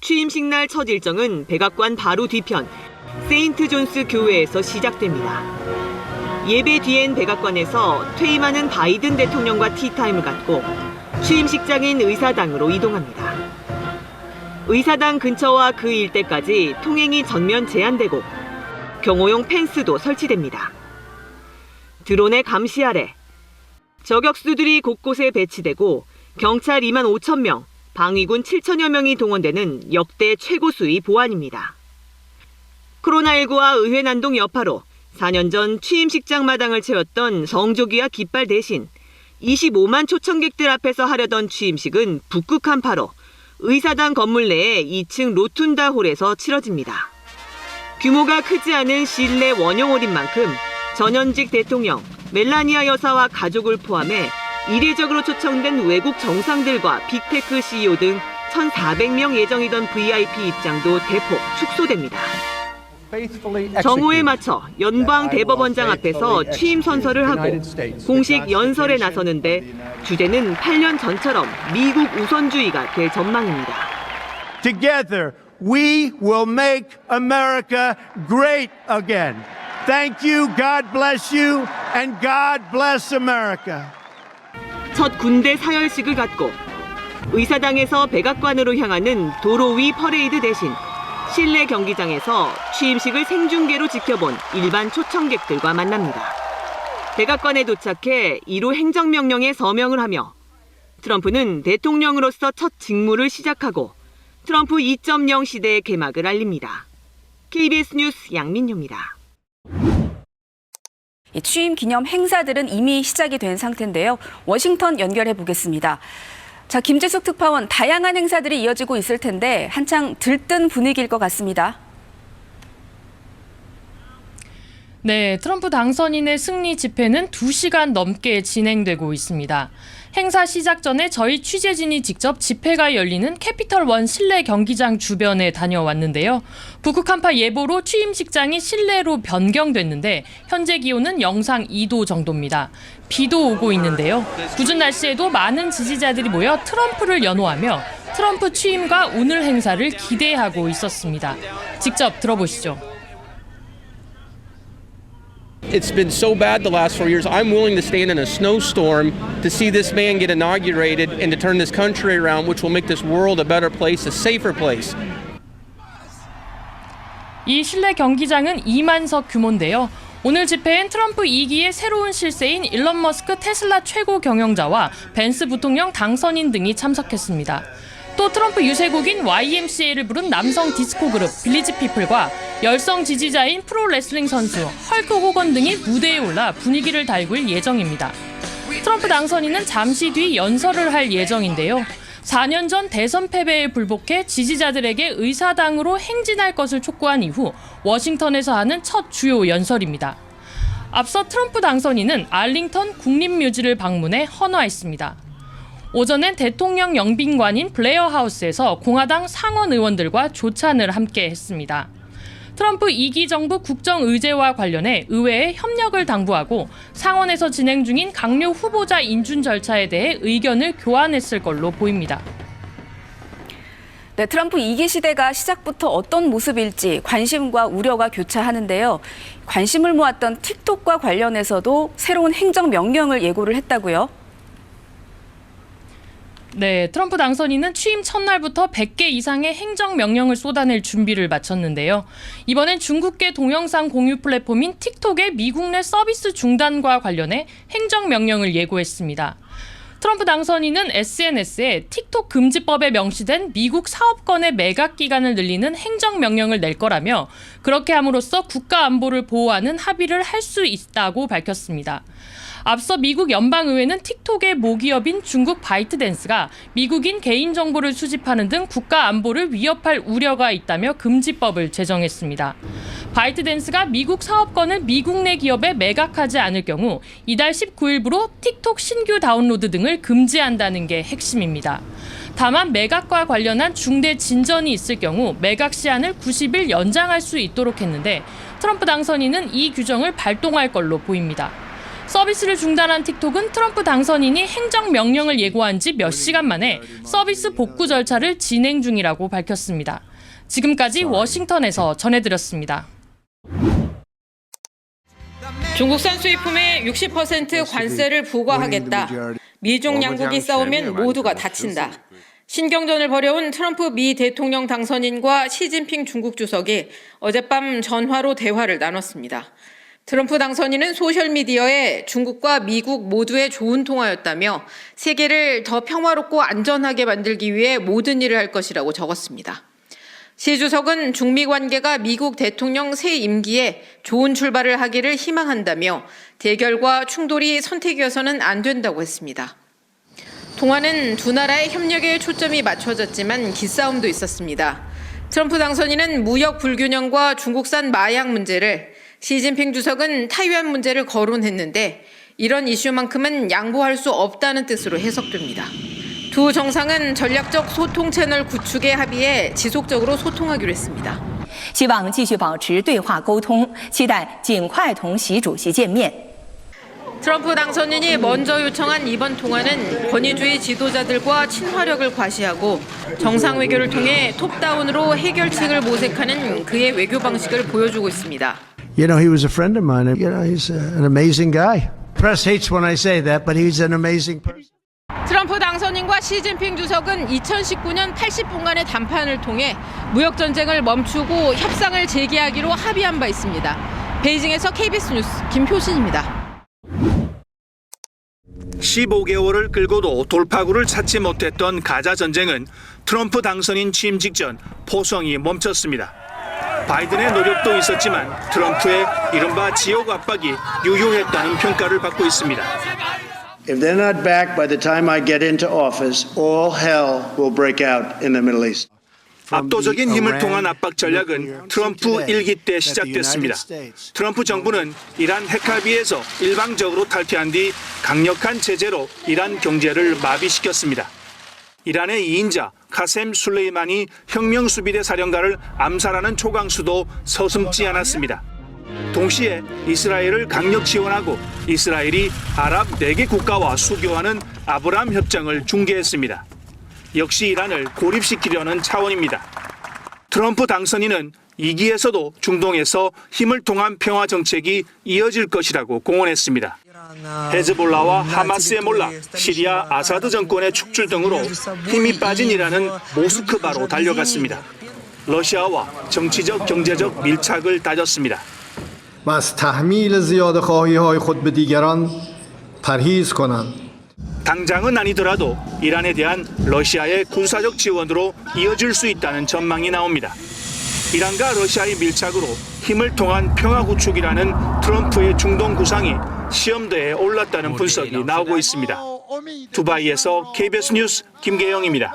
취임식 날 첫 일정은 백악관 바로 뒤편 세인트 존스 교회에서 시작됩니다. 예배 뒤엔 백악관에서 퇴임하는 바이든 대통령과 티타임을 갖고 취임식장인 의사당으로 이동합니다. 의사당 근처와 그 일대까지 통행이 전면 제한되고 경호용 펜스도 설치됩니다. 드론의 감시 아래 저격수들이 곳곳에 배치되고 경찰 2만 5천 명, 방위군 7천여 명이 동원되는 역대 최고 수위 보안입니다. 코로나19와 의회 난동 여파로 4년 전 취임식장 마당을 채웠던 성조기와 깃발 대신 25만 초청객들 앞에서 하려던 취임식은 북극 한파로 의사당 건물 내의 2층 로툰다 홀에서 치러집니다. 규모가 크지 않은 실내 원형홀인 만큼 전현직 대통령, 멜라니아 여사와 가족을 포함해 이례적으로 초청된 외국 정상들과 빅테크 CEO 등 1,400명 예정이던 VIP 입장도 대폭 축소됩니다. 정오에 맞춰 연방 대법원장 앞에서 취임 선서를 하고 공식 연설에 나서는데 주제는 8년 전처럼 미국 우선주의가 될 전망입니다. Together, we will make America great again. Thank you, God bless you, and God bless America. 첫 군대 사열식을 갖고 의사당에서 백악관으로 향하는 도로 위 퍼레이드 대신 실내 경기장에서 취임식을 생중계로 지켜본 일반 초청객들과 만납니다. 백악관에 도착해 1호 행정명령에 서명을 하며 트럼프는 대통령으로서 첫 직무를 시작하고 트럼프 2.0 시대의 개막을 알립니다. KBS 뉴스 양민효입니다. 취임 기념 행사들은 이미 시작이 된 상태인데요. 워싱턴 연결해 보겠습니다. 자, 김재숙 특파원, 다양한 행사들이 이어지고 있을 텐데 한창 들뜬 분위기일 것 같습니다. 네, 트럼프 당선인의 승리 집회는 2시간 넘게 진행되고 있습니다. 행사 시작 전에 저희 취재진이 직접 집회가 열리는 캐피털 원 실내 경기장 주변에 다녀왔는데요. 북극 한파 예보로 취임식장이 실내로 변경됐는데 현재 기온은 영상 2도 정도입니다. 비도 오고 있는데요. 궂은 날씨에도 많은 지지자들이 모여 트럼프를 연호하며 트럼프 취임과 오늘 행사를 기대하고 있었습니다. 직접 들어보시죠. It's been so bad the last 4 years. I'm willing to stand in a snowstorm to see this man get inaugurated and to turn this country around, which will make this world a better place, a safer place. 이 실내 경기장은 2만석 규모인데요. 오늘 집회엔 트럼프 2기의 새로운 실세인 일론 머스크 테슬라 최고 경영자와 벤스 부통령 당선인 등이 참석했습니다. 또 트럼프 유세곡인 YMCA를 부른 남성 디스코 그룹 빌리지 피플과 열성 지지자인 프로레슬링 선수 헐크 호건 등이 무대에 올라 분위기를 달굴 예정입니다. 트럼프 당선인은 잠시 뒤 연설을 할 예정인데요. 4년 전 대선 패배에 불복해 지지자들에게 의사당으로 행진할 것을 촉구한 이후 워싱턴에서 하는 첫 주요 연설입니다. 앞서 트럼프 당선인은 알링턴 국립묘지를 방문해 헌화했습니다. 오전엔 대통령 영빈관인 블레어 하우스에서 공화당 상원 의원들과 조찬을 함께 했습니다. 트럼프 2기 정부 국정의제와 관련해 의회에 협력을 당부하고 상원에서 진행 중인 강요 후보자 인준 절차에 대해 의견을 교환했을 걸로 보입니다. 네, 트럼프 2기 시대가 시작부터 어떤 모습일지 관심과 우려가 교차하는데요. 관심을 모았던 틱톡과 관련해서도 새로운 행정명령을 예고를 했다고요? 네, 트럼프 당선인은 취임 첫날부터 100개 이상의 행정명령을 쏟아낼 준비를 마쳤는데요. 이번엔 중국계 동영상 공유 플랫폼인 틱톡의 미국 내 서비스 중단과 관련해 행정명령을 예고했습니다. 트럼프 당선인은 SNS에 틱톡 금지법에 명시된 미국 사업권의 매각 기간을 늘리는 행정명령을 낼 거라며 그렇게 함으로써 국가 안보를 보호하는 합의를 할 수 있다고 밝혔습니다. 앞서 미국 연방의회는 틱톡의 모기업인 중국 바이트댄스가 미국인 개인정보를 수집하는 등 국가 안보를 위협할 우려가 있다며 금지법을 제정했습니다. 바이트댄스가 미국 사업권을 미국 내 기업에 매각하지 않을 경우 이달 19일부로 틱톡 신규 다운로드 등을 금지한다는 게 핵심입니다. 다만 매각과 관련한 중대 진전이 있을 경우 매각 시한을 90일 연장할 수 있도록 했는데 트럼프 당선인은 이 규정을 발동할 걸로 보입니다. 서비스를 중단한 틱톡은 트럼프 당선인이 행정명령을 예고한 지 몇 시간 만에 서비스 복구 절차를 진행 중이라고 밝혔습니다. 지금까지 워싱턴에서 전해드렸습니다. 중국산 수입품에 60% 관세를 부과하겠다. 미중 양국이 싸우면 모두가 다친다. 신경전을 벌여온 트럼프 미 대통령 당선인과 시진핑 중국 주석이 어젯밤 전화로 대화를 나눴습니다. 트럼프 당선인은 소셜미디어에 중국과 미국 모두의 좋은 통화였다며 세계를 더 평화롭고 안전하게 만들기 위해 모든 일을 할 것이라고 적었습니다. 시 주석은 중미 관계가 미국 대통령 새 임기에 좋은 출발을 하기를 희망한다며 대결과 충돌이 선택이어서는 안 된다고 했습니다. 통화는 두 나라의 협력에 초점이 맞춰졌지만 기싸움도 있었습니다. 트럼프 당선인은 무역 불균형과 중국산 마약 문제를, 시진핑 주석은 타이완 문제를 거론했는데 이런 이슈만큼은 양보할 수 없다는 뜻으로 해석됩니다. 두 정상은 전략적 소통 채널 구축에 합의해 지속적으로 소통하기로 했습니다. 希望继续保持对话沟通，期待尽快同习主席见面。 트럼프 당선인이 먼저 요청한 이번 통화는 권위주의 지도자들과 친화력을 과시하고 정상 외교를 통해 톱다운으로 해결책을 모색하는 그의 외교 방식을 보여주고 있습니다. You know, he was a friend of mine. You know, he's an amazing guy. Press hates when I say that, but he's an amazing person. 트럼프 당선인과 시진핑 주석은 2019년 80분간의 담판을 통해 무역 전쟁을 멈추고 협상을 재개하기로 합의한 바 있습니다. 베이징에서 KBS 뉴스 김효신입니다. 15개월을 끌고도 돌파구를 찾지 못했던 가자 전쟁은 트럼프 당선인 취임 직전 포성이 멈췄습니다. 바이든의 노력도 있었지만 트럼프의 이른바 지역 압박이 유효했다는 평가를 받고 있습니다. If they're not back by the time I get into office, all hell will break out in the Middle East. 압도적인 힘을 통한 압박 전략은 트럼프 일기 때 시작됐습니다. 트럼프 정부는 이란 핵합의에서 일방적으로 탈퇴한 뒤 강력한 제재로 이란 경제를 마비시켰습니다. 이란의 2인자 카셈 술레이만이 혁명수비대 사령관을 암살하는 초강수도 서슴지 않았습니다. 동시에 이스라엘을 강력 지원하고 이스라엘이 아랍 4개 국가와 수교하는 아브라함 협정을 중개했습니다. 역시 이란을 고립시키려는 차원입니다. 트럼프 당선인은 2기에서도 중동에서 힘을 통한 평화 정책이 이어질 것이라고 공언했습니다. 헤즈볼라와 하마스의 몰락, 시리아 아사드 정권의 축출 등으로 힘이 빠진 이란은 모스크바로 달려갔습니다. 러시아와 정치적 경제적 밀착을 다졌습니다. و از تحمیل زیاده‌خواهی‌های خود به دیگران پرهیز کنند. 당장은 아니더라도 이란에 대한 러시아의 군사적 지원으로 이어질 수 있다는 전망이 나옵니다. 이란과 러시아의 밀착으로 힘을 통한 평화 구축이라는 트럼프의 중동 구상이 시험대에 올랐다는 분석이 나오고 있습니다. 두바이에서 KBS 뉴스 김계영입니다.